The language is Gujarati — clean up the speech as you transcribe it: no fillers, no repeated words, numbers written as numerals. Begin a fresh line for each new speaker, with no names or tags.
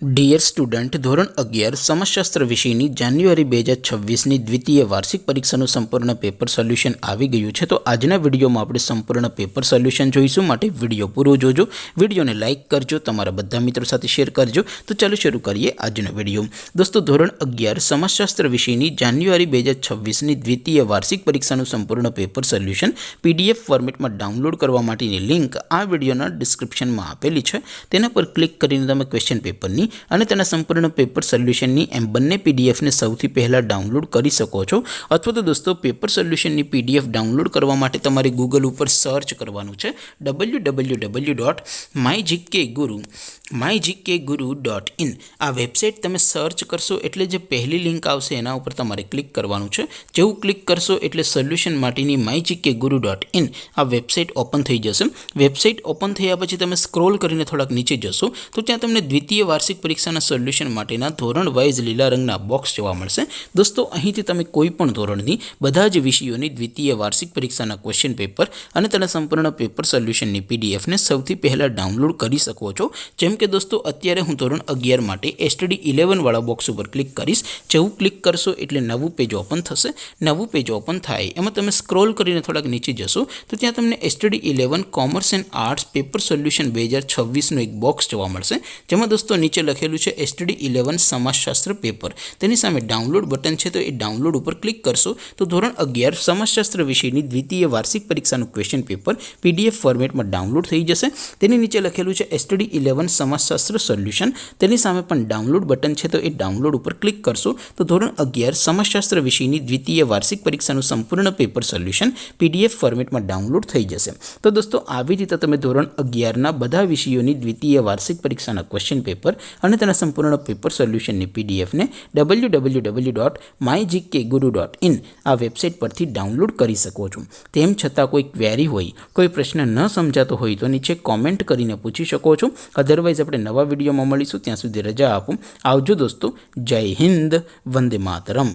ડિયર સ્ટુડન્ટ, ધોરણ 11 સમાજશાસ્ત્ર વિષયની જાન્યુઆરી 2026ની દ્વિતીય વાર્ષિક પરીક્ષાનું સંપૂર્ણ પેપર સોલ્યુશન આવી ગયું છે. તો આજના વિડીયોમાં આપણે સંપૂર્ણ પેપર સોલ્યુશન જોઈશું, માટે વિડીયો પૂરો જોજો. વિડીયોને લાઇક કરજો, તમારા બધા મિત્રો સાથે શેર કરજો. તો ચાલો શરૂ કરીએ આજનો વિડીયો. દોસ્તો, ધોરણ 11 સમાજશાસ્ત્ર વિષયની જાન્યુઆરી 2026ની દ્વિતીય વાર્ષિક પરીક્ષાનું સંપૂર્ણ પેપર સોલ્યુશન PDF ફોર્મેટમાં ડાઉનલોડ કરવા માટેની લિંક આ વિડીયોના ડિસ્ક્રિપ્શનમાં આપેલી છે. તેના પર ક્લિક કરીને તમે ક્વેશ્ચન પેપરની અને તેના સંપૂર્ણ પેપર સોલ્યુશનની એમ બંને પીડીએફને સૌથી પહેલાં ડાઉનલોડ કરી શકો છો. અથવા તો દોસ્તો, પેપર સોલ્યુશનની PDF ડાઉનલોડ કરવા માટે તમારે ગૂગલ ઉપર સર્ચ કરવાનું છે www.mygkguru.in. આ વેબસાઇટ તમે સર્ચ કરશો એટલે જે પહેલી લિંક આવશે એના ઉપર તમારે ક્લિક કરવાનું છે. જેવું ક્લિક કરશો એટલે સોલ્યુશન માટેની mygkguru.in આ વેબસાઇટ ઓપન થઈ જશે. વેબસાઇટ ઓપન થયા પછી તમે સ્ક્રોલ કરીને થોડાક નીચે જશો તો ત્યાં તમને દ્વિતીય વાર્ષિક પરીક્ષાના સોલ્યુશન માટેના ધોરણ વાઇઝ લીલા રંગના બોક્સ જોવા મળશે. દોસ્તો, અહીંથી તમે કોઈ પણ ધોરણની બધા જ વિષયોની દ્વિતીય વાર્ષિક પરીક્ષાના ક્વેશ્ચન પેપર અને તેના સંપૂર્ણ પેપર સોલ્યુશનની PDFને સૌથી પહેલાં ડાઉનલોડ કરી શકો છો. જેમ કે દોસ્તો, અત્યારે હું ધોરણ 11 માટે STD 11 વાળા બોક્સ ઉપર ક્લિક કરીશ. જેવું ક્લિક કરશો એટલે નવું પેજ ઓપન થશે. નવું પેજ ઓપન થાય એમાં તમે સ્ક્રોલ કરીને થોડાક નીચે જશો તો ત્યાં તમને STD 11 commerce and arts paper solution 2026નું એક બોક્સ જોવા મળશે. જેમાં દોસ્તો નીચે લખેલું છે STD 11 સમાજશાસ્ત્ર પેપર. તેની સામે ડાઉનલોડ બટન છે, તો એ ડાઉનલોડ ઉપર ક્લિક કરશો તો ધોરણ 11 સમાજશાસ્ત્ર વિષયની દ્વિતીય વાર્ષિક પરીક્ષાનું ક્વેશ્ચન પેપર PDF ફોર્મેટમાં ડાઉનલોડ થઈ જશે. તેની નીચે લખેલું છે STD 11 સમાજશાસ્ત્ર સોલ્યુશન. તેની સામે પણ ડાઉનલોડ બટન છે, તો એ ડાઉનલોડ ઉપર ક્લિક કરશો તો ધોરણ 11 સમાજશાસ્ત્ર વિષયની દ્વિતીય વાર્ષિક પરીક્ષાનું સંપૂર્ણ પેપર સોલ્યુશન PDF ફોર્મેટમાં ડાઉનલોડ થઈ જશે. તો દોસ્તો, આવી રીતે તમે ધોરણ 11ના બધા વિષયોની દ્વિતીય વાર્ષિક પરીક્ષાના ક્વેશ્ચન પેપર અને તેના સંપૂર્ણ પેપર સોલ્યુશનની PDFને www.mygkguru.in આ વેબસાઇટ પરથી ડાઉનલોડ કરી શકો છો. તેમ છતાં કોઈ ક્વેરી હોય, કોઈ પ્રશ્ન ન સમજાતો હોય તો નીચે કોમેન્ટ કરીને પૂછી શકો છો. અધરવાઇઝ આપણે નવા વિડીયોમાં મળીશું. ત્યાં સુધી રજા આપો. આવજો દોસ્તો. જય હિન્દ. વંદે માતરમ.